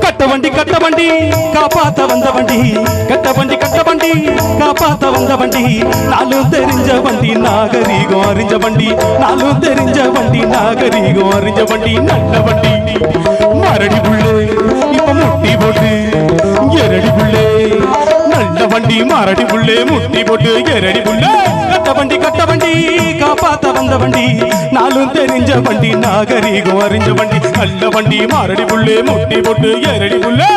கட்ட வண்டி காப்பாத்த வந்த வண்டி கட்ட வண்டி காப்பாத்த வந்த வண்டி நாளும் தெரிஞ்ச வண்டி நாகரீகம் அறிஞ்ச வண்டி நாளும் தெரிஞ்ச வண்டி நாகரீகம் அறிஞ்ச வண்டி நல்ல வண்டி மரடி புள்ளே இப்ப முட்டி போட்டு எரடி புள்ளே நல்ல வண்டி மரடி புள்ளே முட்டி போட்டு எரடி புள்ளே கட்ட வண்டி காப்பாத்த வந்த வண்டி நாளும் தெரிஞ்ச வண்டி நாகரீகம் அறிஞ்ச வண்டி நல்ல வண்டி மரடி புள்ளே முட்டி போட்டு எரடி புள்ளே